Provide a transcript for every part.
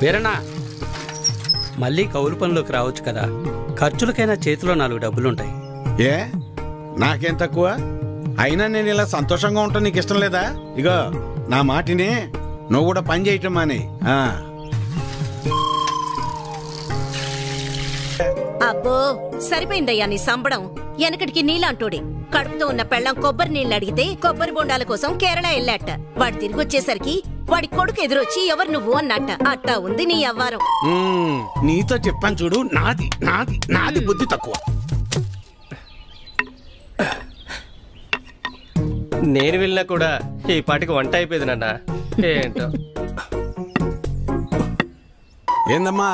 వీరన్నా మళ్ళీ కౌలు పనులకు రావచ్చు కదా, ఖర్చులకైనా చేతిలో 4 డబ్బులుంటాయి. ఏ నాకేం తక్కువ? అయినా నేను ఇలా సంతోషంగా ఉంటాను నీకు ఇష్టం లేదా? ఇగో నా మాటిని నువ్వు కూడా పని చేయటం మాని. అబ్బో సరిపోయిందయ్యా నీ సంబడం. వెనకటికి నీళ్ళంటోడే కడుపుతో ఉన్న పెళ్ళం కొబ్బరి నీళ్ళు అడిగితే కొబ్బరి బొండాల కోసం కేరళ వెళ్ళాట. వాడు తిరిగి వచ్చేసరికి వాడి కొడుకు ఎదురొచ్చి ఎవరు నువ్వు అన్నట్ట. అట్టా ఉంది నీ అవ్వారం. నీతో చెప్పాను చూడు, నాది నాది నాది బుద్ధి తక్కువ. నేను వెళ్ళినా కూడా ఈ పాటికి వంట అయిపోయింది నాన్న. ఏంటో ఏందమ్మా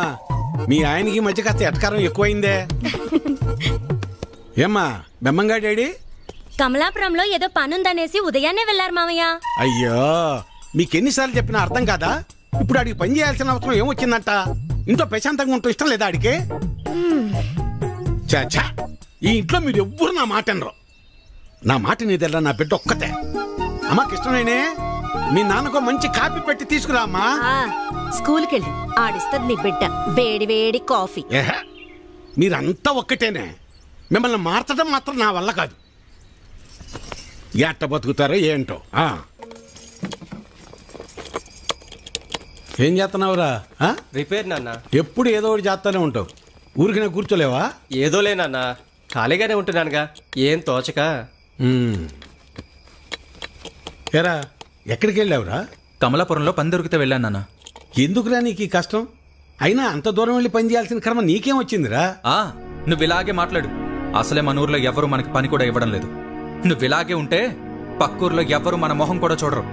మీ ఆయనకి మధ్య కాస్త ఎటకారం ఎక్కువైందే. ఏమ్మా బెమ్మంగా డాడీ? కమలాపురంలో ఏదో పనుందనేసి ఉదయాన్నే వెళ్లారు మామయ్య. అయ్యో మీకెన్నిసార్లు చెప్పినా అర్థం కాదా? ఇప్పుడు ఆడికి పని చేయాల్సిన అవసరం ఏమొచ్చిందంట? ఇంట్లో ప్రశాంతంగా ఉంటూ ఇష్టం లేదా ఆడికి? చాచా ఈ ఇంట్లో మీరు ఎవ్వరు నా మాట అనరు. నా మాట నీదెల్లా నా బిడ్డ ఒక్కతే. అమ్మకి ఇష్టమేనే మీ నాన్నకో మంచి కాఫీ పెట్టి తీసుకురా అమ్మా. స్కూల్కి వెళ్ళి ఆడిస్తుంది నీ బిడ్డ వేడి వేడి కాఫీ. మీరంతా ఒక్కటేనే, మిమ్మల్ని మార్చడం మాత్రం నా వల్ల కాదు. ఎట్ట బతుకుతారో ఏంటో. ఏం చేస్తున్నావురా? రిపేర్ నాన్న. ఎప్పుడు ఏదో ఒకటి చేస్తానే ఉంటావు, ఊరికినే కూర్చోలేవా? ఏదోలే నాన్న, ఖాళీగానే ఉంటున్నానుగా, ఏం తోచక. ఏరా ఎక్కడికి వెళ్ళావురా? కమలాపురంలో పని దొరికితే వెళ్ళాను నాన్న. ఎందుకురా నీకు ఈ కష్టం? అయినా అంత దూరం వెళ్ళి పని చేయాల్సిన క్రమ నీకేం వచ్చిందిరా? నువ్వు ఇలాగే మాట్లాడు. అసలే మన ఊర్లో ఎవ్వరూ మనకి పని కూడా ఇవ్వడం లేదు. నువ్వు ఇలాగే ఉంటే పక్కూర్లో ఎవ్వరూ మన మొహం కూడా చూడరు.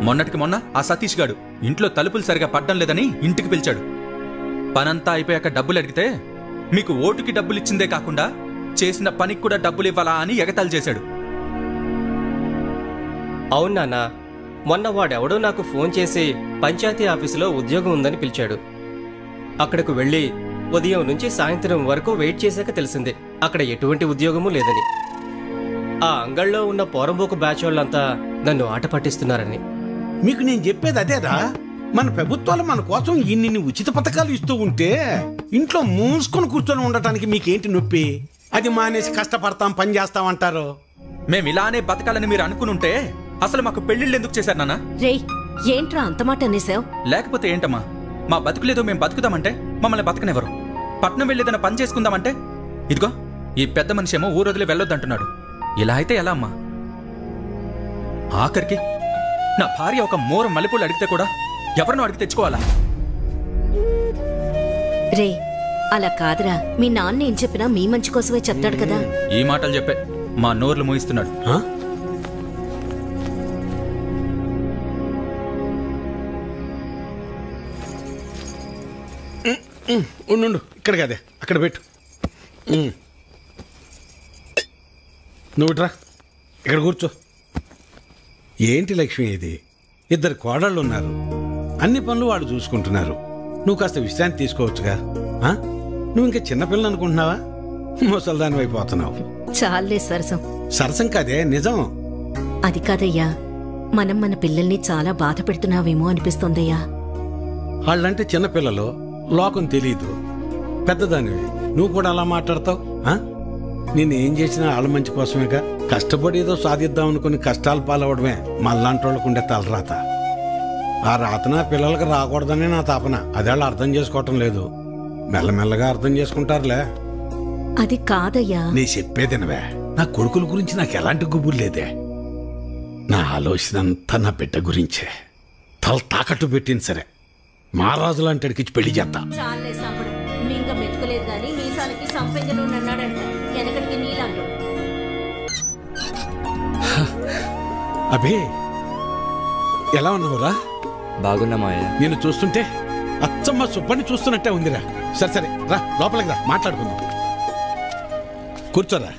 మొన్నటికి మొన్న ఆ సతీష్ గాడు ఇంట్లో తలుపులు సరిగా పడ్డం లేదని ఇంటికి పిలిచాడు. పనంతా అయిపోయాక డబ్బులు అడిగితే మీకు ఓటుకి డబ్బులు ఇచ్చిందే కాకుండా చేసిన పనికి కూడా డబ్బులు ఇవ్వాలా అని ఎగతాళి చేశాడు. అవును నాన్న, మొన్న వాడెవడో నాకు ఫోన్ చేసి పంచాయతీ ఆఫీసులో ఉద్యోగం ఉందని పిలిచాడు. అక్కడకు వెళ్ళి ఉదయం నుంచి సాయంత్రం వరకు వెయిట్ చేశాక తెలిసింది అక్కడ ఎటువంటి ఉద్యోగమూ లేదని. ఆ అంగళ్ళలో ఉన్న పోరంబోకు బ్యాచ్ వాళ్ళంతా నన్ను ఆట పట్టిస్తున్నారని. మీకు నేను చెప్పేది అదేరా, మన ప్రభుత్వాలు మన కోసం ఇన్ని ఉచిత పథకాలు ఇస్తూ ఉంటే ఇంట్లో మూసుకొని కూర్చొని ఉండటానికి మీకేంటి నొప్పి? అది మానేసి కష్టపడతాం పని చేస్తామంటారు. మేము ఇలానే బతకాలని మీరు అనుకునుంటే అసలు మాకు పెళ్లిళ్ళు ఎందుకు చేశారు నాన్న? రేయ్ ఏంట్రా అంత మాట అనేసావు? లేకపోతే ఏంటమ్మా, మా బతుకులేదో మేము బతుకుదామంటే మమ్మల్ని బతకనివ్వరు. పట్నం వెళ్ళేదన్న పని చేసుకుందామంటే ఇదిగో ఈ పెద్ద మనిషి ఏమో ఊరొదిలి వెళ్ళొద్దంటున్నాడు. ఇలా అయితే ఎలా అమ్మా? ఆఖరికి నా భార్య ఒక మూర మల్లెపూలు అడిగితే కూడా ఎవరినో అడిగి తెచ్చుకోవాలా? రే అలా కాదురా, మీ నాన్న ఏం చెప్పినా మీ మంచి కోసమే చెప్తాడు కదా. ఈ మాటలు చెప్పే మా నోర్లు మూయిస్తున్నాడు. ఉండు, ఇక్కడ కదే అక్కడ పెట్టు. నువ్వు రా ఇక్కడ కూర్చో. ఏంటి లక్ష్మి ఇది? 2 కోడళ్ళు ఉన్నారు, అన్ని పనులు వాళ్ళు చూసుకుంటున్నారు. నువ్వు కాస్త విశ్రాంతి తీసుకోవచ్చుగా. నువ్వు ఇంకా చిన్నపిల్లలు అనుకుంటున్నావా? ముసల్దాని అయిపోతున్నావు. చాలే సరసం. సరసం కాదే, నిజం. అది కాదయ్యా, మనం మన పిల్లల్ని చాలా బాధ పెడుతున్నావేమో అనిపిస్తోందయ్యా. వాళ్ళంటే చిన్నపిల్లలు, లోకం తెలీదు. పెద్దదానివి నువ్వు కూడా అలా మాట్లాడతావు? నేనేం చేసినా వాళ్ళ మంచి కోసమేగా. కష్టపడి ఏదో సాధిద్దాం అనుకుని కష్టాలు పాలవడమే మళ్ళాంటి వాళ్ళకు ఉండే తలరాత. ఆ రాతన పిల్లలకి రాకూడదనే నా తాపన. అదే వాళ్ళు అర్థం చేసుకోవటం లేదు. మెల్లమెల్లగా అర్థం చేసుకుంటారులే. అది కాదయ్యా. నీ చెప్పేదినవే, నా కొడుకుల గురించి నాకు ఎలాంటి గుబురు లేదే. నా ఆలోచన అంతా నా బిడ్డ గురించే. తల తాకట్టు పెట్టింది సరే, మహారాజు లాంటి అడిగిచ్చి పెళ్లి చేస్తా. చాలే సంపడం. మింగ మెతుకులేదు గాని మీసాలకి సంపెంగను అన్నాడంట. వెనకటికి నీళ్ళంటూ. అభి ఎలా ఉన్నావురా? బాగున్నా మావయ్య. నేను చూస్తుంటే అచ్చమ్మ సుబ్బని చూస్తున్నట్టే ఉందిరా. సరే సరే రా, లోపలికి రా, మాట్లాడుకుందాం. కూర్చోరా.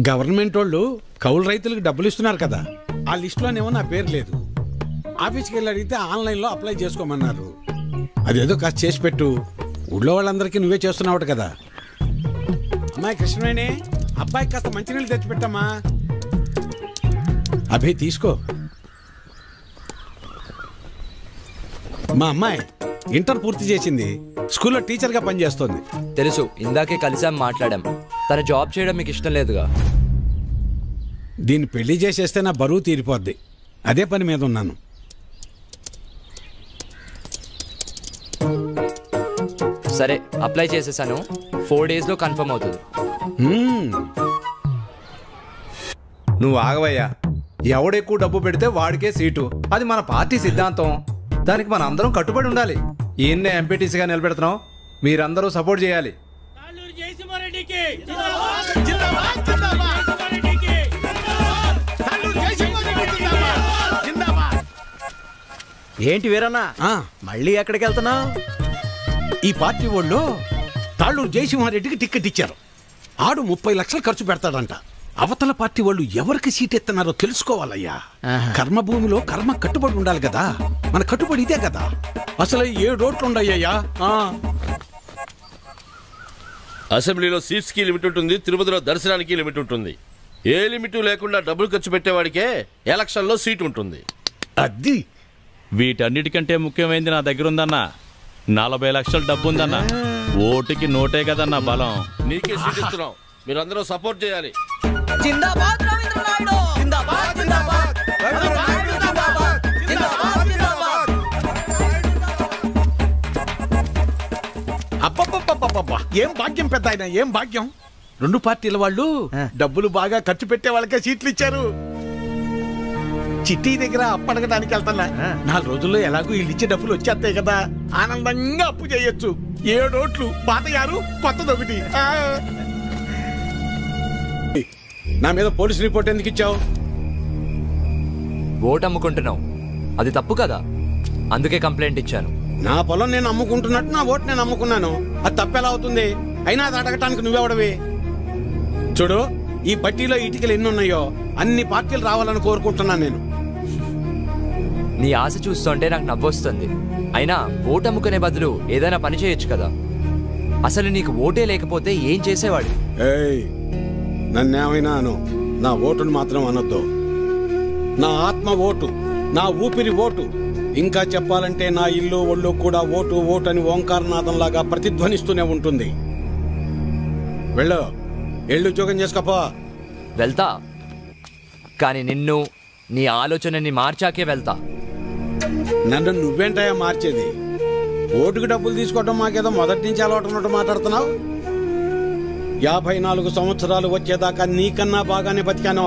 గవర్నమెంట్ వాళ్ళు కౌలు రైతులకు డబ్బులు ఇస్తున్నారు కదా, ఆ లిస్టులోనేమో నా పేరు లేదు. ఆఫీస్కి వెళ్ళి అడిగితే ఆన్లైన్లో అప్లై చేసుకోమన్నారు. అదేదో కాస్త చేసి పెట్టు. ఊళ్ళో వాళ్ళందరికీ నువ్వే చేస్తున్నావు కదా. అమ్మాయి కృష్ణవేణి, అబ్బాయికి కాస్త మంచినీళ్ళు తెచ్చిపెట్టమ్మా. అభి తీసుకో. మా అమ్మాయి ఇంటర్ పూర్తి చేసింది, స్కూల్లో టీచర్గా పనిచేస్తోంది. తెలుసు, ఇందాకే కలిసాం, మాట్లాడాం. తన జాబ్ చేయడం మీకు ఇష్టం లేదుగా? దీన్ని పెళ్లి చేసేస్తే నా బరువు తీరిపోద్ది, అదే పని మీద ఉన్నాను. సరే, అప్లై చేసేసాను. 4 daysలో కన్ఫర్మ్ అవుతుంది. నువ్వు ఆగవయ్యా. ఎవడెక్కువ డబ్బు పెడితే వాడికే సీటు. అది మన పార్టీ సిద్ధాంతం. దానికి మన అందరం కట్టుబడి ఉండాలి. ఈయన్నే ఎంపీటీసీగా నిలబెడుతున్నాం. మీరందరూ సపోర్ట్ చేయాలి. ఏంటి వీరన్నా, మళ్ళీ ఎక్కడికి వెళ్తున్నావు? ఈ పార్టీ వాళ్ళు తాళ్ళూరు జయసింహారెడ్డికి టికెట్ ఇచ్చారు. ఆడు 30 లక్షలు ఖర్చు పెడతాడంట. అవతల పార్టీ వాళ్ళు ఎవరికి సీట్ ఎత్తున్నారో తెలుసుకోవాలయ్యా. కర్మభూమిలో కర్మ కట్టుబడి ఉండాలి కదా. మన కట్టుబడి ఇదే కదా. అసలు 7 ఓట్లు ఉండయ్యా. అసెంబ్లీలో సీట్స్ కి లిమిట్ ఉంటుంది, తిరుపతిలో దర్శనానికి లిమిట్ ఉంటుంది. ఏ లిమిట్ లేకుండా డబ్బులు ఖర్చు పెట్టేవాడికే ఎలక్షన్ లో సీట్ ఉంటుంది. అది వీటన్నిటికంటే ముఖ్యమైనది నా దగ్గర ఉందన్నా. 40 లక్షల డబ్బు ఉందన్నా. ఓటుకి నోటే కదన్నా బలం. నీకే సీట్ ఇస్తున్నాం, మీరందరూ సపోర్ట్ చేయాలి. జిందాబాద్ రవీంద్ర నాయుడు, జిందాబాద్ జిందాబాద్ రవీంద్ర నాయుడు, జిందాబాద్ జిందాబాద్ జిందాబాద్. అబ్బబ్బబ్బబ్బబ్బా, ఏం భాగ్యం పెద్ద ఆయన, ఏం భాగ్యం. 2 పార్టీల వాళ్ళు డబ్బులు బాగా ఖర్చు పెట్టే వాళ్ళకే సీట్లు ఇచ్చారు. చిట్టి దగ్గర అప్పడగడానికి వెళ్తున్నా. 4 రోజుల్లో ఎలాగో వీళ్ళు ఇచ్చే డబ్బులు వచ్చేస్తాయి కదా. ఆనందంగా అప్పు చేయొచ్చు. 7 ఓట్లు, పాత 6, కొత్తదొకటి. నా మీద పోలీస్ రిపోర్ట్ ఎందుకు ఇచ్చావు? ఓటు అమ్ముకుంటున్నావు, అది తప్పు కదా. అందుకే కంప్లైంట్ ఇచ్చాను. నా పొలం నేను అమ్ముకుంటున్నట్టు నా ఓటు నేను అమ్ముకున్నాను. అది తప్పెలా అవుతుంది? అయినా అది అడగటానికి నువ్వెవడవి? చూడు, ఈ పట్టీలో ఇటుకలు ఎన్ని ఉన్నాయో అన్ని పార్టీలు రావాలని కోరుకుంటున్నాను నేను. నీ ఆశ చూస్తుంటే నాకు నవ్వొస్తుంది. అయినా ఓటు అమ్ముకునే బదులు ఏదైనా పని చేయొచ్చు కదా. అసలు నీకు ఓటే లేకపోతే ఏం చేసేవాడు? నన్నేమైనా అను, నా ఓటును మాత్రం అనొద్దు. నా ఆత్మ ఓటు, నా ఊపిరి ఓటు. ఇంకా చెప్పాలంటే నా ఇల్లు ఒళ్ళు కూడా ఓటు ఓటు అని ఓంకారనాథంలాగా ప్రతిధ్వనిస్తూనే ఉంటుంది. వెళ్ళు, ఎళ్ళు ఉద్యోగం చేసుకోపో. వెళ్తా, కానీ నిన్ను, నీ ఆలోచనని మార్చాకే వెళ్తా. నన్ను నువ్వేంటయా మార్చేది? ఓటుకు డబ్బులు తీసుకోవడం మాకేదో మొదటి నుంచి అలవాటు ఉన్నట్టు మాట్లాడుతున్నావు. 54 సంవత్సరాలు వచ్చేదాకా నీకన్నా బాగానే బతికాను.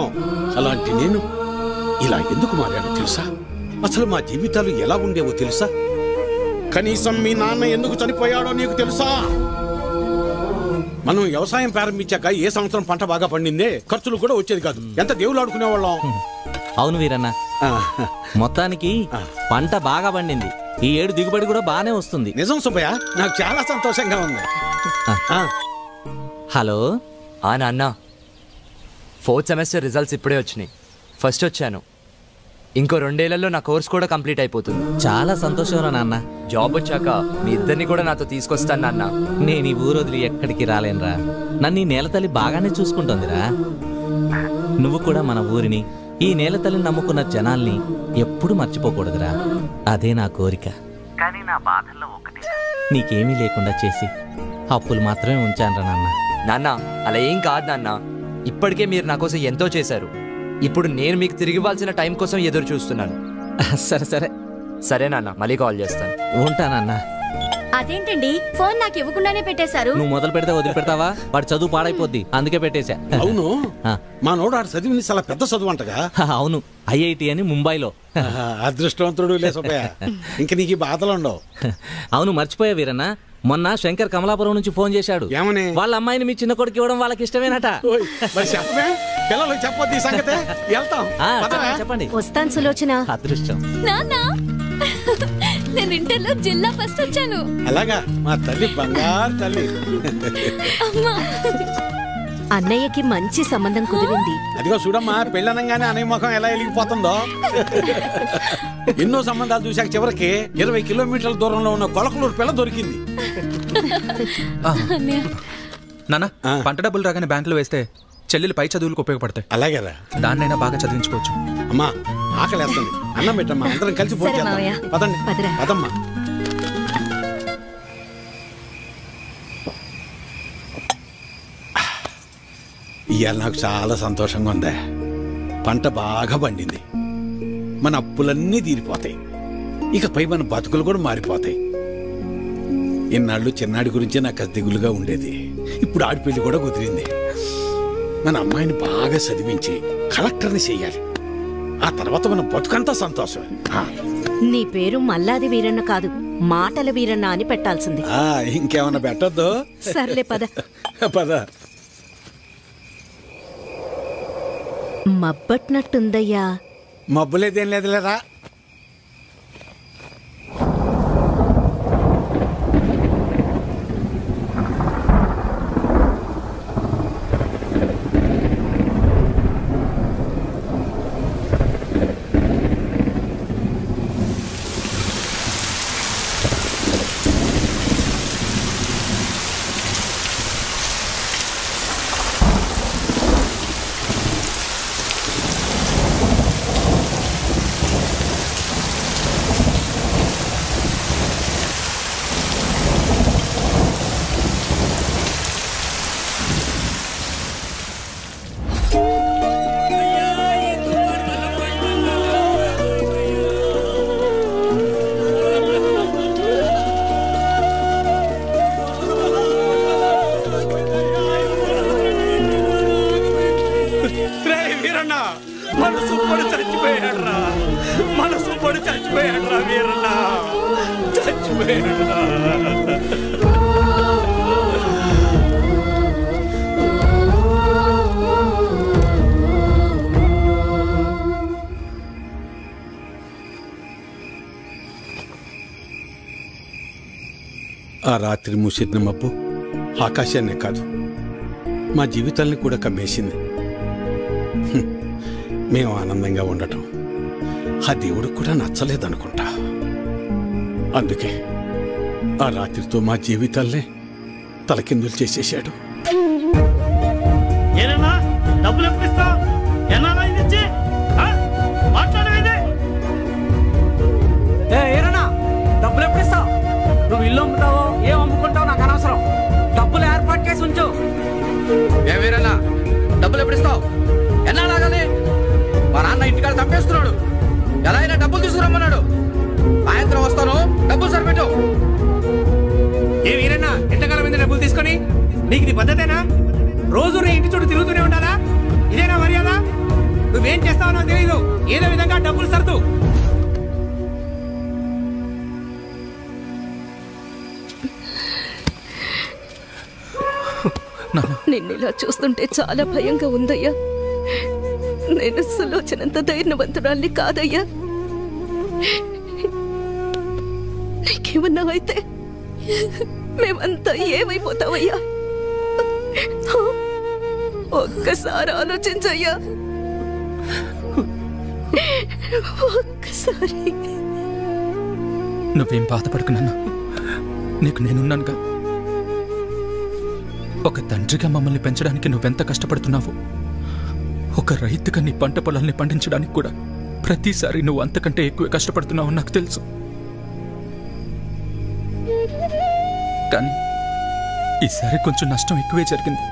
అలాంటి నేను ఇలా ఎందుకు మారానో తెలుసా? అసలు మా జీవితాలు ఎలా ఉండేవో తెలుసా? కనీసం మీ నాన్న ఎందుకు చనిపోయాడో నీకు తెలుసా? మనం వ్యవసాయం ప్రారంభించాక ఏ సంవత్సరం పంట బాగా పండిందే, ఖర్చులు కూడా వచ్చేది కాదు. ఎంత దేవుళ్ళు ఆడుకునేవాళ్ళం. అవును వీరన్న, మొత్తానికి పంట బాగా పండింది. ఈ ఏడు దిగుబడి కూడా బానే వస్తుంది. నిజం సుబ్బయ్య, నాకు చాలా సంతోషంగా ఉంది. హలో నాన్న, 4th సెమిస్టర్ రిజల్ట్స్ ఇప్పుడే వచ్చినాయి. ఫస్ట్ వచ్చాను. ఇంకో 2 ఏళ్లలో నా కోర్స్ కూడా కంప్లీట్ అయిపోతుంది. చాలా సంతోషం రా నాన్న. జాబ్ వచ్చాక మీ ఇద్దరిని కూడా నాతో తీసుకొస్తాను నాన్న. నేను ఈ ఊరు వదిలి ఎక్కడికి రాలేనురా. నన్ను ఈ నేలతల్లి బాగానే చూసుకుంటోందిరా. నువ్వు కూడా మన ఊరిని, ఈ నేలతల్లిని నమ్ముకున్న జనాల్ని ఎప్పుడు మర్చిపోకూడదురా. అదే నా కోరిక. కానీ నా బాధల్లో ఒకటి, నీకేమీ లేకుండా చేసి అప్పులు మాత్రమే ఉంచానురా నాన్న. నాన్న, అలా ఏం కాదు నాన్న. ఇప్పటికే మీరు నా కోసం ఎంతో చేశారు. ఇప్పుడు నేను మీకు తిరిగి ఇవ్వాల్సిన టైం కోసం ఎదురు చూస్తున్నాను. సరే సరే సరే నాన్న, మళ్ళీ కాల్ చేస్తాను. ఉంటానన్నా. అదేంటండి, ఫోన్ నాకు ఇవ్వకుండానే పెట్టేశారు? నువ్వు మొదలు పెడితే వదిలిపెడతావా? వాడి చదువు పాడైపోద్ది, అందుకే పెట్టేశా. అవును, మా నోడు ఆడు చదివింది చాలా పెద్ద చదువు అంటగా. అవును, IIT అని ముంబైలో. అదృష్టవంతుడు లే సుబ్బయ్య, ఇంక నీకు బాధలు ఉండవు. అవును, మర్చిపోయా వీరన్న, మొన్న శంకర్ కమలాపురం నుంచి ఫోన్ చేశాడు. ఏమని? వాళ్ళ అమ్మాయిని మీ చిన్న కొడుకు ఇవ్వడం వాళ్ళకి ఇష్టమేనట. చెప్పమే, పిల్లలకు చెప్పొద్దు ఈ సంగతే. వెళ్తాం, చెప్పండి. వస్తాను సులోచన. అదృష్టం. నేను ఇంటర్లో జిల్లా ఫస్ట్ వచ్చాను. అలాగా, మా తల్లి బంగారు తల్లి. అన్నయ్యకి మంచి సంబంధం కుదిరింది. అదిగో చూడమ్మా, పెళ్ళనంగానే అన్నయ్య ముఖం ఎలా వెలిగిపోతుందో. ఎన్నో సంబంధాలు చూశాక చివరికి 20 కిలోమీటర్ల దూరంలో ఉన్న కొలకలూరు పిల్ల దొరికింది. నాన్న, పంట డబ్బులు రాగానే బ్యాంకులో వేస్తే చెల్లెలు పై చదువులకు ఉపయోగపడతాయి. అలాగేరా, దాన్నైనా బాగా చదివించుకోవచ్చు. అమ్మా, ఆకలేస్తుంది, అన్నం పెట్టమ్మా, అందరం కలిసి పోతే. పదండి, పదమ్మా. ఇవాళ నాకు చాలా సంతోషంగా ఉందా. పంట బాగా పండింది, మన అప్పులన్నీ తీరిపోతాయి, ఇకపై మన బతుకులు కూడా మారిపోతాయి. ఇన్నాళ్ళు చిన్నాడి గురించే నాకు అది దిగులుగా ఉండేది. ఇప్పుడు ఆడి పెళ్లి కూడా కుదిరింది. మన అమ్మాయిని బాగా చదివించి కలెక్టర్ని చెయ్యాలి. ఆ తర్వాత మన బతుకంతా సంతోషం. నీ పేరు మల్లాది వీరన్న కాదు, మాటల వీరన్న అని పెట్టాల్సింది. ఇంకేమన్నా పెట్టద్దు. సర్లే పద. పద. మబ్బట్నట్టుందయ్యా. మబ్బులేదేం లేదులేరా. ఆ రాత్రి మూసిన మబ్బు ఆకాశాన్నే కాదు, మా జీవితాల్ని కూడా కమ్మేసింది. మేము ఆనందంగా ఉండటం ఆ దేవుడికి కూడా నచ్చలేదనుకుంటా. అందుకే ఆ రాత్రితో మా జీవితాల్నే తలకిందులు చేసేశాడు. డబ్బులు ఎప్పుడు ఇస్తావు? నువ్వు ఇల్లు అమ్ముతావో ఏం అమ్ముకుంటావో నాకు అనవసరం. డబ్బులు ఏర్పాటు చేసి ఉంచు. ఏమేరన్నా డబ్బులు ఎప్పుడు ఇస్తావు? ఎన్నా లాగాలి? మా నాన్న ఇంటికాడ తప్పేస్తున్నాడు. ఎలా అయినా డబ్బులు తీసుకురమ్మన్నాడు. సాయంత్రం వస్తాను, డబ్బులు సరిపెట్టు. ఏ వీరన్నా, ఎంతకాలం మీద డబ్బులు తీసుకొని? నీకు ఇది పద్ధతేనా? రోజు నీ ఇంటి చుట్టూ తిరుగుతూనే ఉండాలా? ఇదేనా మర్యాద? నువ్వేం చేస్తావో నాకు తెలియదు. ఏదో విధంగా డబ్బులు సర్దు. నిన్ను ఇలా చూస్తుంటే చాలా భయంగా ఉందయ్యా. నేను సులోచనంత ధైర్యవంతురాల్ని కాదయ్యా. నీకేమన్నా అయితే మేమంతా ఏమైపోతావయ్యా? ఒక్కసారి ఆలోచించయ్యా. ఒక్కసారి. నువ్వేం బాధపడుకున్నాను, నీకు నేనున్నానుగా. ఒక తండ్రిగా మమ్మల్ని పెంచడానికి నువ్వెంత కష్టపడుతున్నావు. ఒక రైతుగా నీ పంట పొలాల్ని పండించడానికి కూడా ప్రతిసారి నువ్వు అంతకంటే ఎక్కువ కష్టపడుతున్నావు నాకు తెలుసు. కానీ ఈసారి కొంచెం నష్టం ఎక్కువే జరిగింది.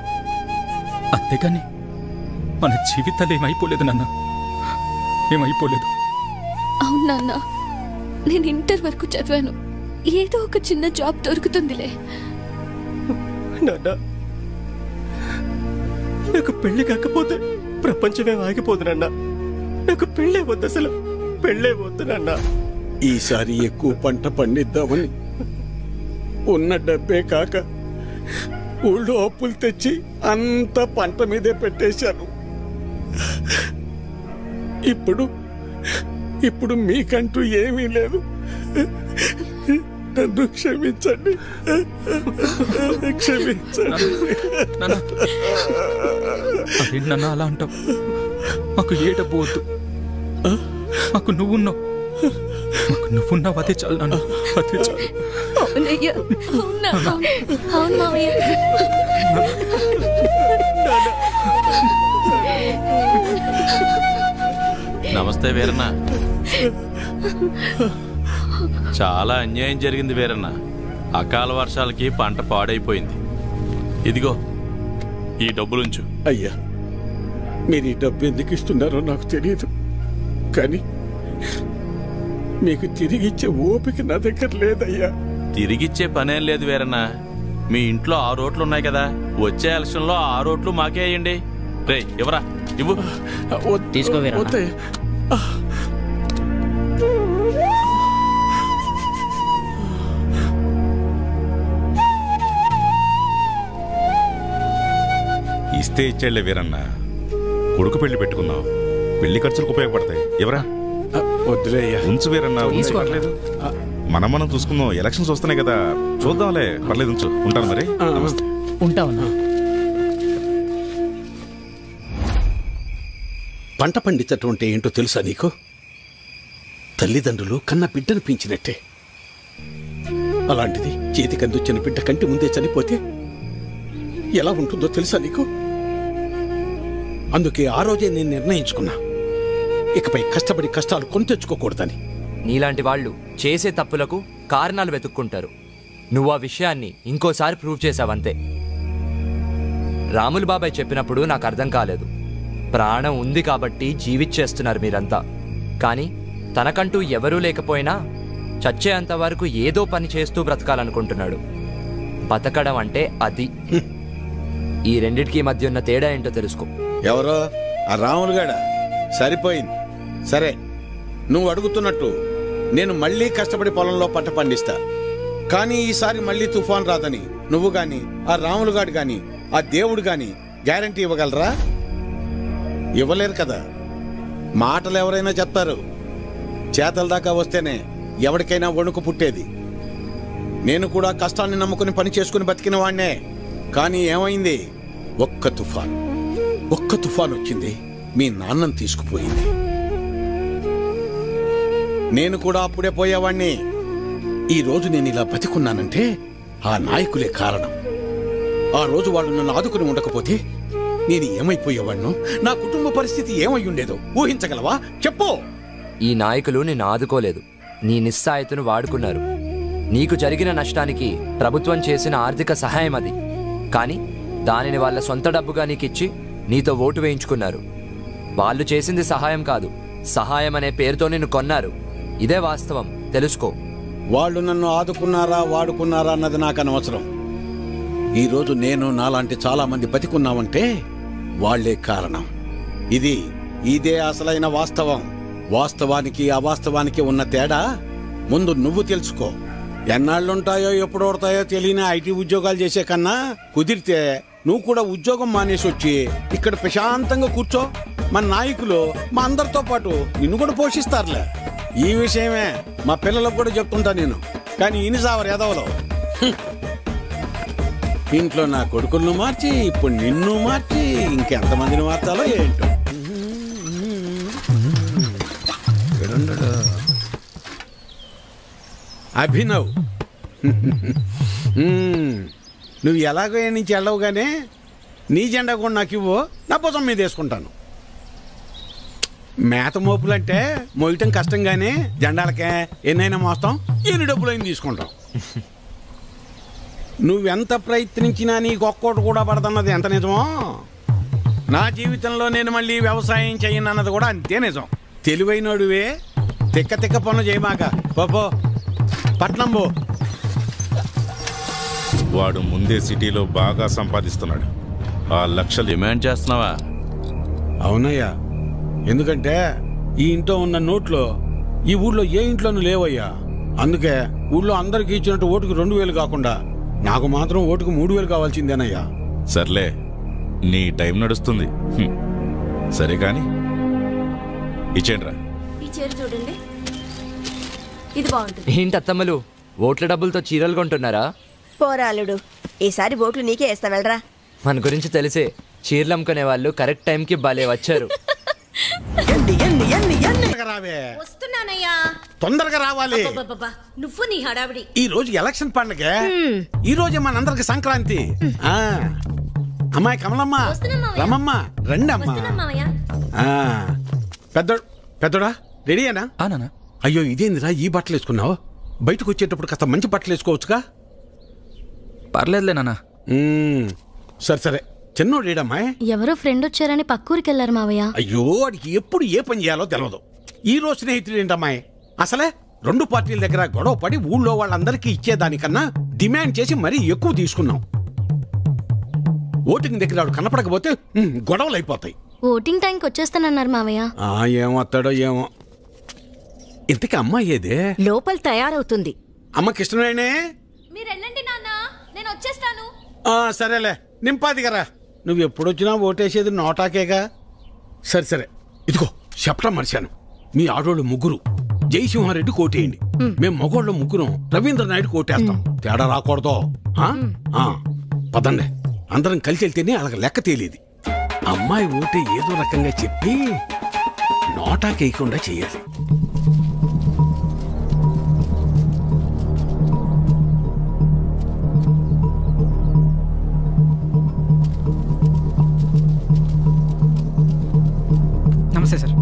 అంతేగాని మన జీవితాలు ఏమైపోలేదు నాన్న, ఏమైపోలేదు. అవును నాన్న, నేను ఇంటర్ వరకు చదివాను. ఏదో ఒక చిన్న జాబ్ దొరుకుతుందిలే. నాన్న, నాకు పెళ్లి కాకపోతే ప్రపంచమే ఆగిపోదు నాన్న. నాకు పెళ్ళే వద్దు, అసలు పెళ్ళే వద్దు నాన్న. ఈసారి ఎక్కువ పంట పండిద్దామని ఉన్న డబ్బే కాక ఊళ్ళో అప్పులు తెచ్చి అంత పంట మీదే పెట్టేశాను. ఇప్పుడు మీకంటూ ఏమీ లేదు. నన్ను క్షమించండి, క్షమించండి. అదేంటి నాన్న అలా అంటావు? మాకు ఏ డబ్బు వద్దు, మాకు నువ్వున్నావు. మాకు నువ్వున్నావు, అదే చాలు నాన్న, అదే చాలు. అవునయ్యా, అవును మావయ్య. నమస్తే వీరన్న. చాలా అన్యాయం జరిగింది వీరన్న. అకాల వర్షాలకి పంట పాడైపోయింది. ఇదిగో ఈ డబ్బులుంచు. అయ్యా, మీరు ఈ డబ్బు ఎందుకు ఇస్తున్నారో నాకు తెలియదు, కానీ మీకు తిరిగిచ్చే ఓపిక నా దగ్గర లేదయ్యా. తిరిగిచ్చే పనేం లేదు వీరన్న. మీ ఇంట్లో 6 ఓట్లు ఉన్నాయి కదా, వచ్చే ఎలక్షన్లో 6 ఓట్లు మాకే వేయండి. రే ఇవ్వరా, ఇవ్వు. తీసుకో వీరన్న. ఇస్తే ఇచ్చేళ్లే వీరన్న, కొడుకు పెళ్లి పెట్టుకున్నావు, పెళ్లి ఖర్చులకు ఉపయోగపడతాయి. ఎవరా వద్దులేయ్యా, ఉంచు వీరన్న, పర్లేదు. మనం చూసుకుందాం, ఎలక్షన్స్ వస్తున్నాయి కదా, చూద్దాంలే, పర్లేదు ఉంచు. ఉంటాను మరి. ఉంటావన్నా. పంట పండించటం అంటే ఏంటో తెలుసా నీకు? తల్లిదండ్రులు కన్న బిడ్డను పెంచినట్టే. అలాంటిది చేతికందొచ్చిన బిడ్డ కంటి ముందే చనిపోతే ఎలా ఉంటుందో తెలుసా నీకు? అందుకే ఆ రోజే నేను నిర్ణయించుకున్నా, ఇకపై కష్టపడి కష్టాలు కొని తెచ్చుకోకూడదని. నీలాంటి వాళ్ళు చేసే తప్పులకు కారణాలు వెతుక్కుంటారు. నువ్వు ఆ విషయాన్ని ఇంకోసారి ప్రూవ్ చేశావంతే. రాములు బాబాయ్ చెప్పినప్పుడు నాకు అర్థం కాలేదు. ప్రాణం ఉంది కాబట్టి జీవిచ్చేస్తున్నారు మీరంతా. కానీ తనకంటూ ఎవరూ లేకపోయినా చచ్చేంత వరకు ఏదో పని చేస్తూ బ్రతకాలనుకుంటున్నాడు. బతకడం అంటే అది. ఈ రెండిటికి మధ్య ఉన్న తేడా ఏంటో తెలుసుకో. ఎవరో ఆ రాములుగాడా? సరిపోయింది. సరే, నువ్వు అడుగుతున్నట్టు నేను మళ్ళీ కష్టపడి పొలంలో పంట పండిస్తా. కానీ ఈసారి మళ్ళీ తుఫాన్ రాదని నువ్వు గాని, ఆ రాములుగాడు గాని, ఆ దేవుడు గాని గ్యారంటీ ఇవ్వగలరా? ఇవ్వలేరు కదా. మాటలు ఎవరైనా చెప్తారు, చేతల దాకా వస్తేనే ఎవరికైనా వణుకు పుట్టేది. నేను కూడా కష్టాన్ని నమ్ముకుని పని చేసుకుని బతికిన వాణ్ణే. కానీ ఏమైంది? ఒక్క తుఫాన్ వచ్చింది, మీ నాన్నను తీసుకుపోయింది. నేను కూడా అప్పుడే పోయేవాణ్ణి. ఈ రోజు నేను ఇలా బతికున్నానంటే ఆ నాయకులే కారణం. ఆ రోజు వాళ్ళు నన్ను ఆదుకుని ఉండకపోతే నేను ఏమైపోయేవాణ్ణు? నా కుటుంబ పరిస్థితి ఏమై ఉండేదో ఊహించగలవా? చెప్పు. ఈ నాయకులు నిన్ను ఆదుకోలేదు, నీ నిస్సాయతను వాడుకున్నారు. నీకు జరిగిన నష్టానికి ప్రభుత్వం చేసిన ఆర్థిక సహాయం అది. కానీ దానిని వాళ్ళ సొంత డబ్బుగా నీకిచ్చి నీతో ఓటు వేయించుకున్నారు. వాళ్ళు చేసింది సహాయం కాదు, సహాయం అనే పేరుతో నిన్ను కొన్నారు. ఇదే వాస్తవం, తెలుసుకో. వాళ్ళు నన్ను ఆదుకున్నారా వాడుకున్నారా అన్నది నాకు అనవసరం. ఈరోజు నేను నాలాంటి చాలా మంది బతికున్నామంటే వాళ్లే కారణం. ఇదే అసలైన వాస్తవం. వాస్తవానికి అవాస్తవానికి ఉన్న తేడా ముందు నువ్వు తెలుసుకో. ఎన్నాళ్ళుంటాయో ఎప్పుడు ఓడతాయో తెలియని ఐటీ ఉద్యోగాలు చేసే కన్నా కుదిరితే నువ్వు కూడా ఉద్యోగం మానేసి వచ్చి ఇక్కడ ప్రశాంతంగా కూర్చో. మన నాయకులు మా అందరితో పాటు నిన్ను కూడా పోషిస్తారులే. ఈ విషయమే మా పిల్లలకు కూడా చెప్తుంటా నేను. కానీ ఇనిసావరు ఎదవలో ఇంట్లో నా కొడుకులను మార్చి ఇప్పుడు నిన్ను మార్చి ఇంకెంతమందిని మార్చాలో ఏంటో. అభినవ్, నువ్వు ఎలాగో నుంచి వెళ్ళవుగానే నీ జెండా కూడా నాకు ఇవ్వు, నా భుజం మీద వేసుకుంటాను. మేత మోపులంటే మోయటం కష్టంగానే, జెండాలకే ఎన్నైనా మోస్తాం, ఎన్ని డబ్బులైనా తీసుకుంటాం. నువ్వెంత ప్రయత్నించినా నీకు ఒక్కోటి కూడా పడదన్నది ఎంత నిజమో, నా జీవితంలో నేను మళ్ళీ వ్యవసాయం చేయనన్నది కూడా అంతే నిజం. తెలివైనడువే, తిక్క తిక్క పనులు చేయమాక. పోపో పట్నం పో. వాడు ముందే సిటీలో బాగా సంపాదిస్తున్నాడు. ఆ లక్షలు డిమాండ్ చేస్తున్నావా? అవునయ్యా, ఎందుకంటే ఈ ఇంట్లో ఉన్న నోట్లో ఈ ఊళ్ళో ఏ ఇంట్లోనూ లేవయ్యా. అందుకే ఊళ్ళో అందరికి ఇచ్చినట్టు ఓటుకు 2000 కాకుండా నాకు మాత్రం ఓటుకు 3000 కావాల్సిందేనయ్యా. సర్లే, నీ టైం నడుస్తుంది. సరే కాని ఇచ్చేండ్రా. ఈ చీర చూడండి, ఇది బాగుంటుంది. ఏంటి అత్తమ్మలు, ఓట్ల డబ్బులతో చీరలు కొంటున్నారా? పోరాలుడు, ఈసారి ఓట్లు నీకే వేస్తా వెళ్ళరా. మన గురించి తెలిసే చీరలు అమ్ముకునే వాళ్ళు కరెక్ట్ టైంకి భలే వచ్చారు. వస్తున్నానయ్యా, తొందరగా రావాలి. నువ్వు నీ హడావిడి. ఈ రోజు ఎలక్షన్ పండగ, ఈ రోజే మనందరికి సంక్రాంతి. అమ్మాయి కమలమ్మ, రమమ్మ, రండి అమ్మా. పెద్దోడా రెడీయేనా? అయ్యో ఇదేందిరా ఈ బట్టలు వేసుకున్నావు? బయటకు వచ్చేటప్పుడు కాస్త మంచి బట్టలు వేసుకోవచ్చుగా. పర్లేదులే నాన్న. సరే సరే, చిన్నోడేడమ్మాయి? ఎవరో ఫ్రెండ్ వచ్చారని పక్కూరికి వెళ్ళారు మావయ్య. అయ్యో వాడికి ఎప్పుడు ఏ పని చేయాలో తెలియదు. ఈ రోజు స్నేహితుడు ఏంటమ్మాయి? అసలే 2 పార్టీల దగ్గర గొడవ పడి ఊళ్ళో వాళ్ళందరికీ ఇచ్చేదానికన్నా డిమాండ్ చేసి మరీ ఎక్కువ తీసుకున్నాం. ఓటింగ్ దగ్గర వాడు కనపడకపోతే గొడవలు అయిపోతాయి. ఓటింగ్ టైంకి వచ్చేస్తానన్నారు మావయ్య. ఏమొస్తాడో ఏమో. ఇంతకీ అమ్మాయి ఏదే? లోపల తయారవుతుంది. అమ్మకి ఇష్టమేనే? మీరు వెళ్ళండి నాన్న, నేను వచ్చేస్తాను. సరేలే, నింపాదిగరా. నువ్వు ఎప్పుడొచ్చినా ఓటేసేది నోటాకేగా. సరే సరే, ఇదిగో చెప్పడం మర్చాను. మీ ఆడోళ్ళు ముగ్గురు జయసింహారెడ్డి కోటేయండి. మేము మగోళ్ళ ముగ్గురం రవీంద్ర నాయుడు కోటేస్తాం. తేడా రాకూడదు. పదండి, అందరం కలిసి వెళ్తేనే అలాగ లెక్క తేలేది. అమ్మాయి ఓటే ఏదో రకంగా చెప్పి నోటాకేయకుండా చెయ్యాలి. నమస్తే సార్.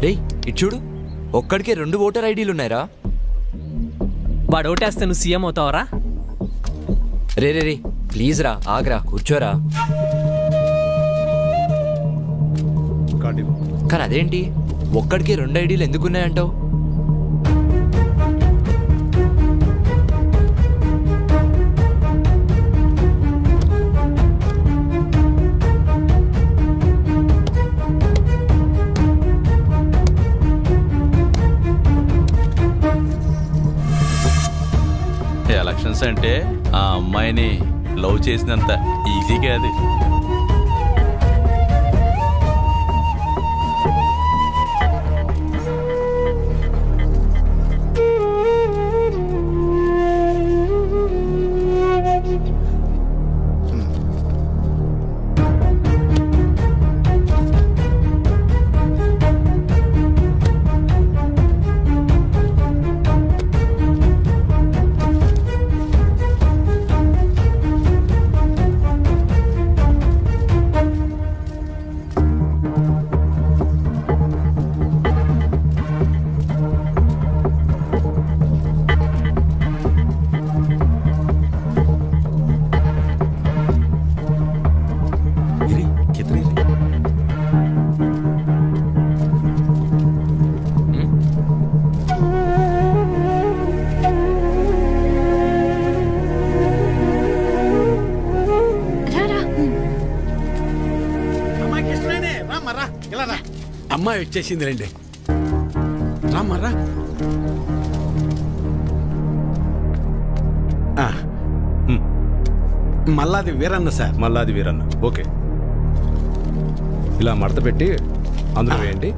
రేయ్ ఇటు చూడు, ఒక్కడికే 2 ఓటర్ ఐడీలు ఉన్నాయరా. వాడు ఓటేస్తే నువ్వు CM అవుతావరా? Ray ray ray please రా, ఆగ్రా, కూర్చోరా. కానీ అదేంటి ఒక్కడికి 2 ఐడీలు ఎందుకున్నాయంటావు? ఎలక్షన్స్ అంటే ఆ అమ్మాయిని లవ్ చేసినంత ఈజీ కాదు. అమ్మాయి వచ్చేసింది, రండి. రామరా. మల్లాది వీరన్న సార్. మల్లాది వీరన్న, ఓకే. ఇలా మడత పెట్టి అందులో వేయండి.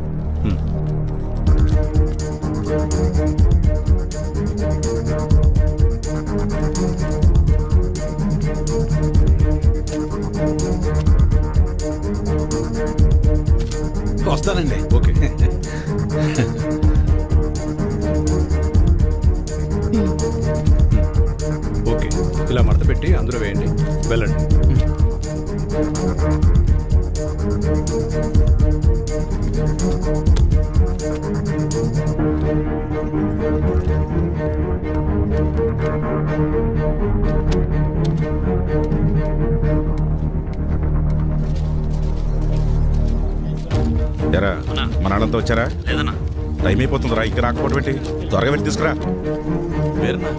వస్తానండి. ఓకే. ఓకే, ఇలా మడత పెట్టి అందులో వేయండి. వెళ్ళండి. ఎరా మన వాళ్ళంతా వచ్చారా? లేదన్నా. టైం అయిపోతుందిరా, ఇంకా రాకపోవడం పెట్టి త్వరగా వెళ్ళి తీసుకురా. వేరన్నా,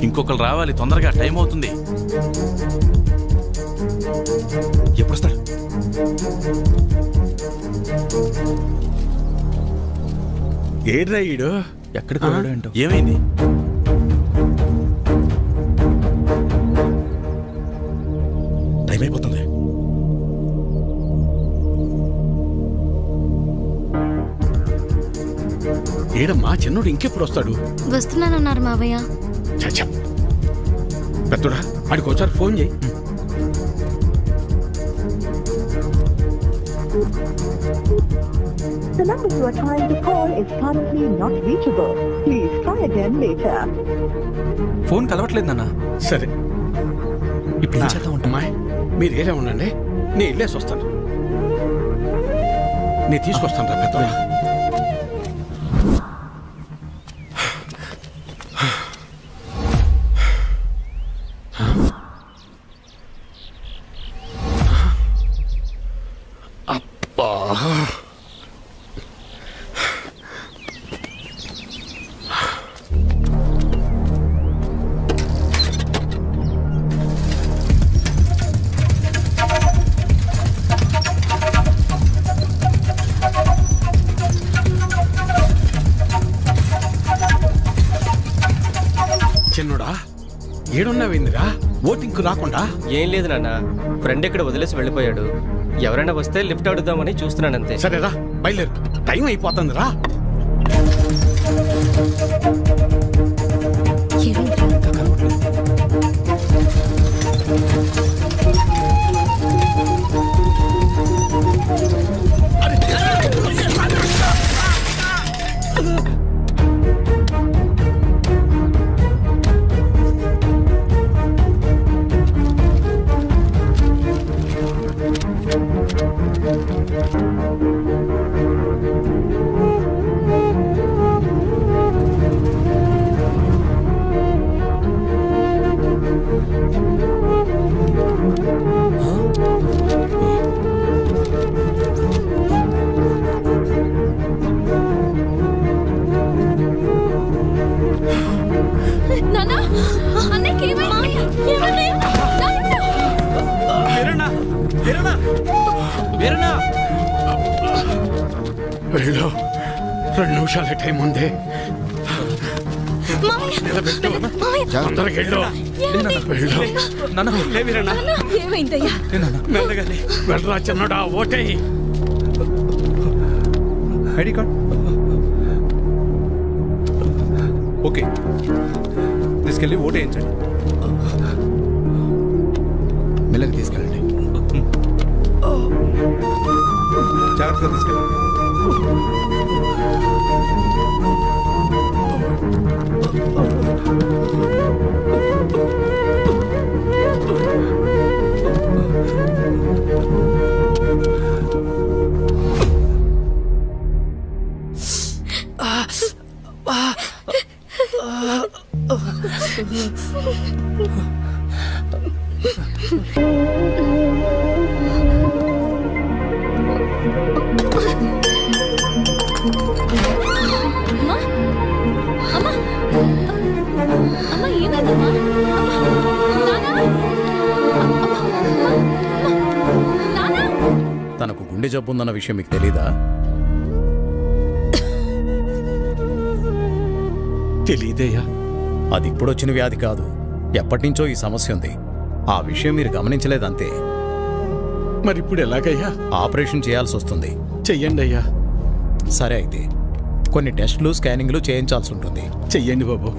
ఇంకొకరు రావాలి తొందరగా, టైం అవుతుంది. ఎప్పుడు వస్తాడు? ఏడ్రా ఈడు? ఎక్కడికి వెళ్ళాడు ఏంటో. ఏమైంది? టైం అయిపోతుంది. ఏడమ్మా, చిన్నోడు ఇంకెప్పుడు వస్తాడు? వస్తున్నానన్నారు మావయ్య. చచ్చా, పెద్దోడా వాడికి ఒకసారి ఫోన్ చేయి. The number you are trying to call is currently not reachable. Please try again later. Phone కలవట్లేదు నాన్న. సరే, ఇప్పుడు ఏం చేద్దాం? అమ్మాయి మీరు ఏరే ఉండండి, నేను వెళ్ళేసి వస్తాను. నేను తీసుకొస్తాను రా పెద్దోడా. అబ్బా చిన్నోడా ఏడున్నావేందిరా ఓటింగ్కు రాకుండా? ఏం లేదు నాన్న, ఫ్రెండ్ ఇక్కడ వదిలేసి వెళ్ళిపోయాడు. ఎవరైనా వస్తే లిఫ్ట్ అడుగుదామని చూస్తున్నానంతే. సరేరా బయలుదేరు, టైం అయిపోతుంది రా. వెళ్ళు, 2 నిమిషాల టైం ఉంది. తొందరగా వెళ్ళు. వెళ్ళరా చిన్నడా, ఓటే ఐడి కార్డ్. ఓకే, తీసుకెళ్ళి ఓటు వేయించండి. మెల్లగా తీసుకెళ్ళండి, జాగ్రత్తగా తీసుకెళ్ళండి. తనకు గుండె జబ్బు ఉందన్న విషయం మీకు తెలీదా? తెలీదయ్యా. అది ఇప్పుడొచ్చిన వ్యాధి కాదు, ఎప్పటినుంచో ఈ సమస్య ఉంది. ఆ విషయం మీరు గమనించలేదంతే. మరి ఇప్పుడు ఎలాగయ్యా? ఆపరేషన్ చేయాల్సి వస్తుంది. చెయ్యండి అయ్యా. సరే అయితే కొన్ని టెస్టులు స్కానింగ్లు చేయించాల్సి ఉంటుంది. చెయ్యండి బాబు.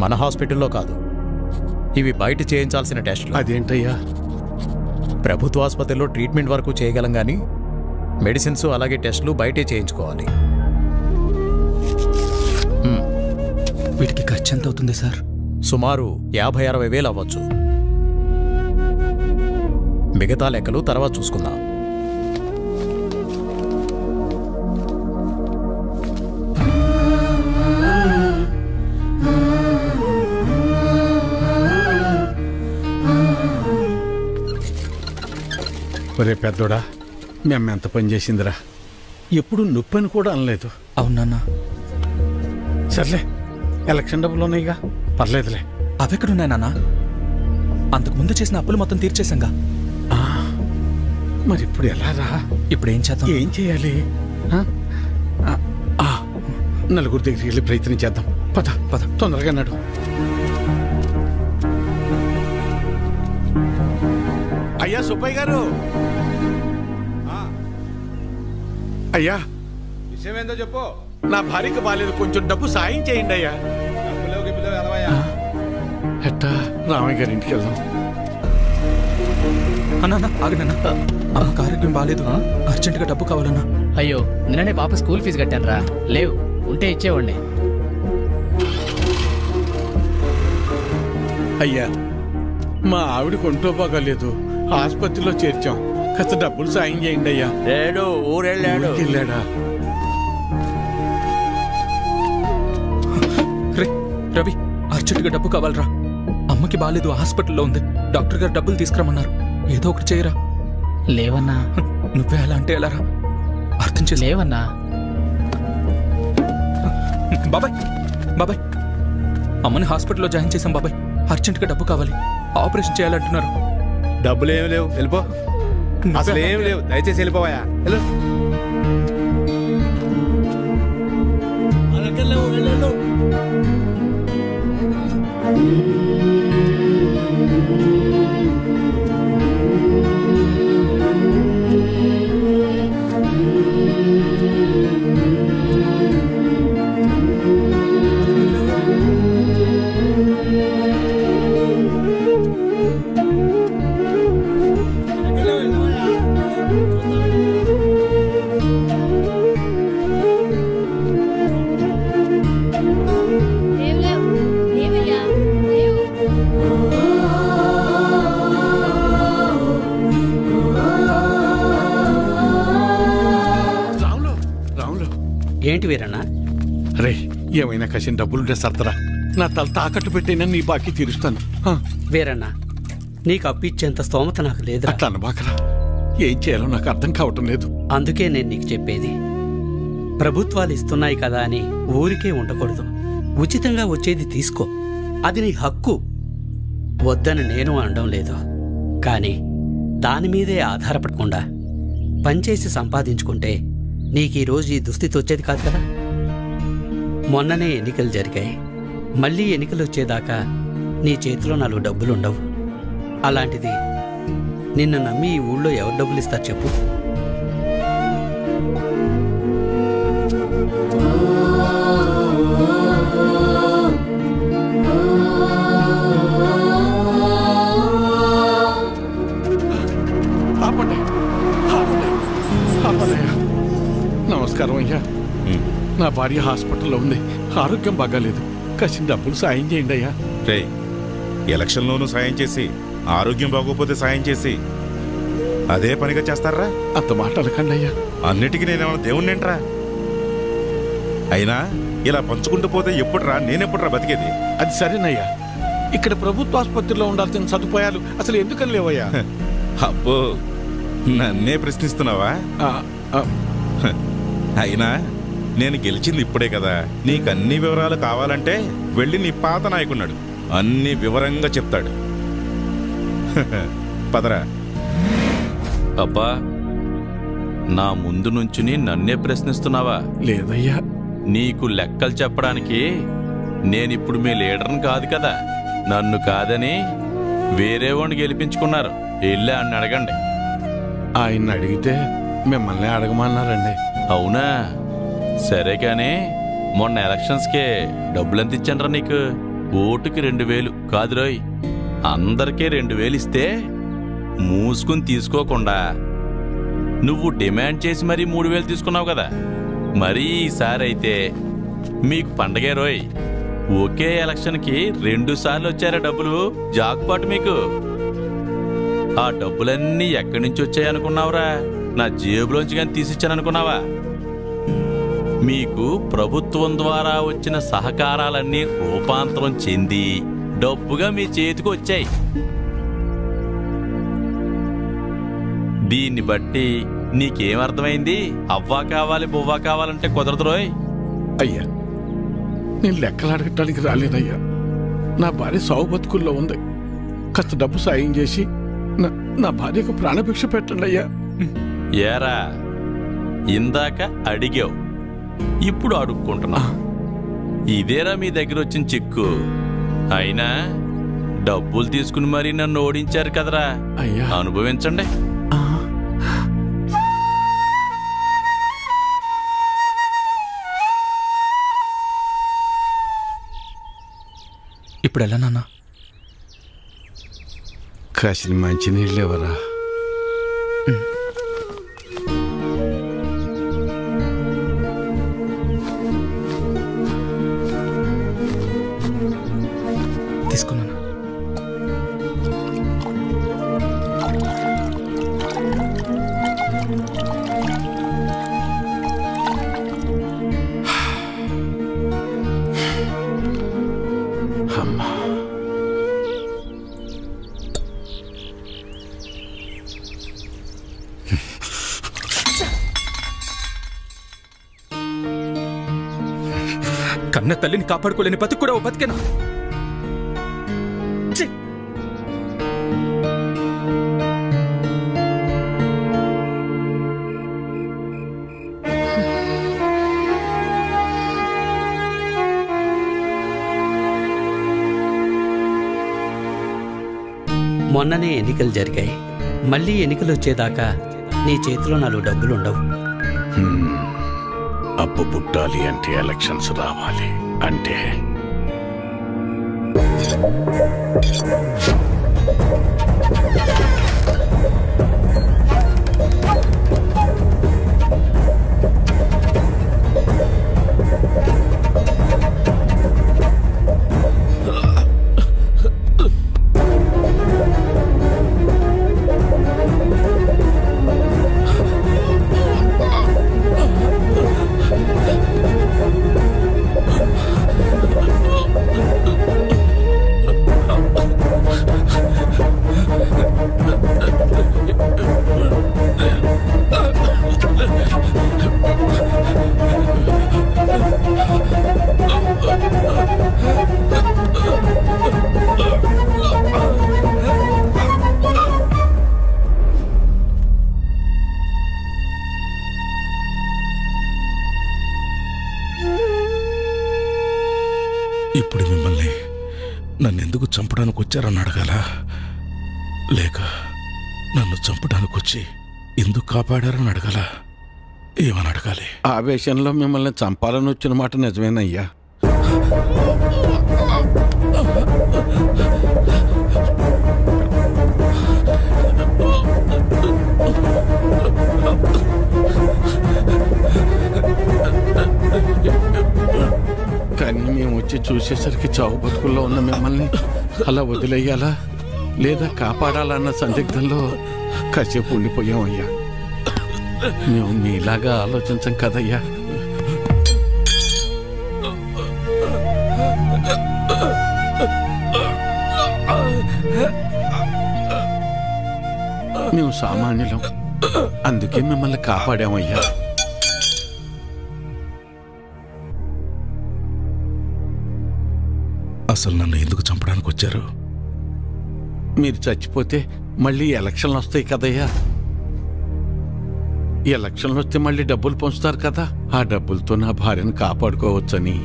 మన హాస్పిటల్లో కాదు, ఇవి బయట చేయించాల్సిన టెస్టులు. అదేంటయ్యా? ప్రభుత్వ ఆసుపత్రిలో ట్రీట్మెంట్ వరకు చేయగలం కానీ మెడిసిన్స్ అలాగే టెస్టులు బయటే చేయించుకోవాలి. వీటికి ఖర్చు ఎంత అవుతుంది సార్? సుమారు 50-60 వేలు అవ్వచ్చు. మిగతా లెక్కలు తర్వాత చూసుకుందాం. ఒరే పెద్దోడా, మేము ఎంత పని చేసిందిరా. ఎప్పుడు నొప్పని కూడా అనలేదు. అవునన్నా. సర్లే, ఎలక్షన్ డబ్బులు ఉన్నాయిగా, పర్లేదులే. అవెక్కడున్నాయి నాన్న? అంతకుముందు చేసిన అప్పులు మొత్తం తీర్చేశాంగా. మరి ఇప్పుడు ఎలా రా? ఇప్పుడు ఏం చేద్దాం? ఏం చేయాలి? నలుగురు దగ్గరికి వెళ్ళి ప్రయత్నం చేద్దాం. పద పద, తొందరగా నడు. అయ్యా సుబ్బయ్య గారు, అయ్యా విషయం ఏందో చెప్పు. నా భార్యకి బాలేదు, కొంచెం డబ్బు సాయం చేయండి అయ్యా. ఎట్టా రామయ్య గారి ఇంటికి వెళ్దాం. అన్నా ఆగనన్నా, అమ్మకి ఆరోగ్యం బాగాలేదు, అర్జెంటుగా డబ్బు కావాలన్నా. అయ్యో, నిన్ననే పాప స్కూల్ ఫీజు కట్టాను రా. లేవు, ఉంటే ఇచ్చేవాడిని. అయ్యా, మా ఆవిడకి ఒంట్లో బాగాలేదు, ఆసుపత్రిలో చేర్చాం. కాస్త డబ్బులు సాయం చేయండి అయ్యా. లేడు, ఊరెళ్ళాడు. వెళ్ళాడా? రవి, అర్జెంటుగా డబ్బు కావాలరా. అమ్మకి బాలేదు, హాస్పిటల్లో ఉంది. డాక్టర్ గారు డబ్బులు తీసుకురమ్మన్నారు. ఏదో ఒకటి చేయరా. లేవన్నా. నువ్వే అలా అంటే ఎలారా? అర్థం చేసి లేవన్నా. బాబాయ్, బాబాయ్, అమ్మని హాస్పిటల్లో జాయిన్ చేశాం బాబాయ్. అర్జెంటుగా డబ్బు కావాలి, ఆపరేషన్ చేయాలంటున్నారు. డబ్బులు ఏమి లేవు, వెళ్ళిపో. అసలు ఏమి లేవు, దయచేసి వెళ్ళిపోవా. వెళ్ళు. ఏంటి వీరన్నా? రే, ఏమైనా కసిన డబ్బులుంటే సర్దరా. నా తల తాకట్టు పెట్టైనా నీ బాకీ తీరుస్తాను. వీరన్నా, నీకు అప్పిచ్చేంత స్తోమత నాకు లేదు. అట్లా అనబాకరా. ఏం చేయాలో నాకు అర్థం కావటం లేదు. అందుకే నేను నీకు చెప్పేది, ప్రభుత్వాలు ఇస్తున్నాయి కదా అని ఊరికే ఉండకూడదు. ఉచితంగా వచ్చేది తీసుకో, అది నీ హక్కు. వద్దని నేను అనడం లేదు, కానీ దాని మీదే ఆధారపడకుండా పనిచేసి సంపాదించుకుంటే నీకు ఈరోజు ఈ దుస్థితి వచ్చేది కాదు కదా. మొన్ననే ఎన్నికలు జరిగాయి. మళ్ళీ ఎన్నికలు వచ్చేదాకా నీ చేతిలో 4 డబ్బులుండవు. అలాంటిది నిన్ను నమ్మి ఈ ఊళ్ళో ఎవరు డబ్బులు ఇస్తారు చెప్పు? నమస్కారం అయ్యా. నా భార్య హాస్పిటల్లో ఉంది, ఆరోగ్యం బాగాలేదు. కాసిన డబ్బులు సాయం చేయండి అయ్యా. రే, ఎలక్షన్లోనూ సాయం చేసి, ఆరోగ్యం బాగోపోతే సాయం చేసి అదే పనిగా చేస్తారా? అంత మాట అనకండి అయ్యా. అన్నిటికీ నేనేమన్నా దేవుణ్ణేంట్రా? అయినా ఇలా పంచుకుంటూ పోతే ఎప్పుడురా, నేనెప్పుడురా బతికేది? అది సరేనయ్యా, ఇక్కడ ప్రభుత్వ ఆసుపత్రిలో ఉండాల్సిన సదుపాయాలు అసలు ఎందుకని లేవయ్యా? అబ్బో, నన్నే ప్రశ్నిస్తున్నావా? అయినా నేను గెలిచింది ఇప్పుడే కదా. నీకన్ని వివరాలు కావాలంటే వెళ్ళి నీ పాత నాయకున్నాడు, అన్ని వివరంగా చెప్తాడు. పదరా. అబ్బా, నా ముందు నుంచుని నన్నే ప్రశ్నిస్తున్నావా? లేదయ్యా. నీకు లెక్కలు చెప్పడానికి నేనిప్పుడు మీ లీడర్ని కాదు కదా. నన్ను కాదని వేరే వాడిని గెలిపించుకున్నారు. వెళ్ళి ఆయన అడగండి. ఆయన్ని అడిగితే మిమ్మల్ని అడగమన్నారండి. అవునా? సరే కానీ మొన్న ఎలక్షన్స్కే డబ్బులెంత ఇచ్చానరా నీకు? ఓటుకి 2000 కాదు రోయ్, అందరికీ 2000 ఇస్తే మూసుకుని తీసుకోకుండా నువ్వు డిమాండ్ చేసి మరీ 3000 తీసుకున్నావు కదా. మరీ ఈసారి అయితే మీకు పండగే రోయ్. ఒకే ఎలక్షన్కి 2 సార్లు వచ్చారా డబ్బులు? జాక్పాటు మీకు. ఆ డబ్బులన్నీ ఎక్కడి నుంచి వచ్చాయనుకున్నావురా? నా జేబులోంచి కానీ తీసిచ్చాననుకున్నావా? మీకు ప్రభుత్వం ద్వారా వచ్చిన సహకారాలన్నీ రూపాంతరం చెంది డబ్బుగా మీ చేతికి వచ్చాయి. దీన్ని బట్టి నీకేమర్థమైంది? అవ్వా కావాలి బొవ్వా కావాలంటే కుదరదు రోయ్. అయ్యా, నేను లెక్కలు అడగటానికి రాలేదయ్యా. నా భార్య సావు బతుకుల్లో ఉంది. కాస్త డబ్బు సాయం చేసి నా భార్యకు ప్రాణభిక్ష పెట్టండి అయ్యా. ఏరా, ఇందాక అడిగావు, ఇప్పుడు అడుక్కుంటున్నా. ఇదేరా మీ దగ్గర వచ్చిన చిక్కు. అయినా డబ్బులు తీసుకుని మరీ నన్ను ఓడించారు కదరా. అయ్యా, అనుభవించండి. ఇప్పుడు ఎలా నాన్న? కాసిన మంచి నీళ్ళు ఎవరా? తీసుకున్నాను. కన్న తల్లిని కాపాడుకోలేని బతుకు కూడా ఓ బతికేనా? ఛీ! మొన్ననే ఎన్నికలు జరిగాయి. మళ్ళీ ఎన్నికలు వచ్చేదాకా నీ చేతిలో 4 డబ్బులుండవు. అప్పు పుట్టాలి అంటే ఎలక్షన్స్ రావాలి అంటే ఇప్పుడు మిమ్మల్ని నన్నెందుకు చంపడానికి వచ్చారని అడగాల, లేక నన్ను చంపడానికి వచ్చి ఎందుకు కాపాడారని అడగాల? ఏమని అడగాలి? ఆవేశంలో మిమ్మల్ని చంపాలని వచ్చిన మాట నిజమేనయ్యా. కానీ మేము వచ్చి చూసేసరికి చావు బతుకుల్లో ఉన్న మిమ్మల్ని అలా వదిలేయాలా లేదా కాపాడాలన్న సందిగ్ధంలో కాసేపు ఉండిపోయామయ్యా. మేము మీలాగా ఆలోచించం కదయ్యా. మేము సామాన్యులం, అందుకే మిమ్మల్ని కాపాడామయ్యా. అసలు నన్ను ఎందుకు చంపడానికి వచ్చారు? మీరు చచ్చిపోతే మళ్ళీ ఎలక్షన్లు వస్తాయి కదయ్యా. ఎలక్షన్లు వస్తే మళ్ళీ డబ్బులు పంచుతారు కదా, ఆ డబ్బులతో నా భార్యను కాపాడుకోవచ్చని.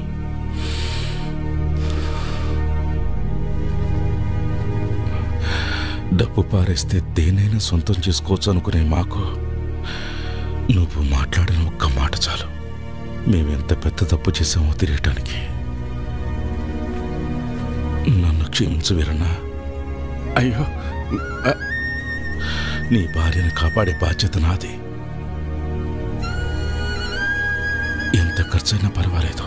డబ్బు పారేస్తే దేనైనా సొంతం చేసుకోవచ్చు అనుకునే మాకు నువ్వు మాట్లాడిన ఒక్క మాట చాలు మేమెంత పెద్ద తప్పు చేసామో తెలియటానికి. నన్ను క్షమించు వీరన్నా. అయ్యో, నీ భార్యను కాపాడే బాధ్యత నాది. ఎంత ఖర్చైనా పర్వాలేదు,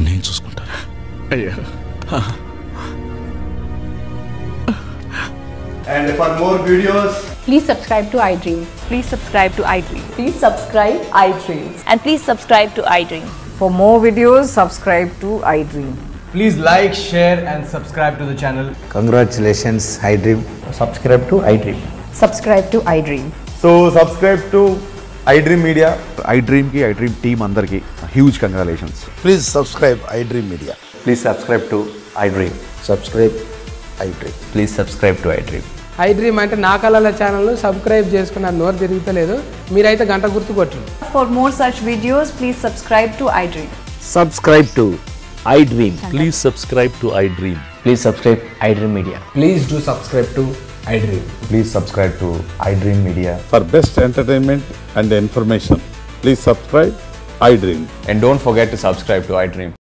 నేను చూసుకుంటాను. అయ్యో. And for more videos, Please subscribe to iDream. Please subscribe to iDream. Please subscribe iDream. And please subscribe to iDream. For more videos, subscribe to iDream. please like, share and subscribe to the channel. Congratulations, iDream. Subscribe to iDream. Subscribe to iDream. So subscribe to iDream Media. iDream ki iDream team andarki huge congratulations. Please subscribe iDream Media. Please subscribe to iDream. Subscribe iDream. Please subscribe to iDream. iDream అంటే నా కళల channel subscribe చేసుకున్న నోరు తిరుగుతలేదు, మీరైతే గంట గుర్తు కొట్టండి. For more such videos, please subscribe to iDream. Subscribe to iDream. Please subscribe to iDream. Please subscribe iDream Media. Please do subscribe to iDream. Please subscribe to iDream Media. For best entertainment and information, please subscribe iDream. And don't forget to subscribe to iDream.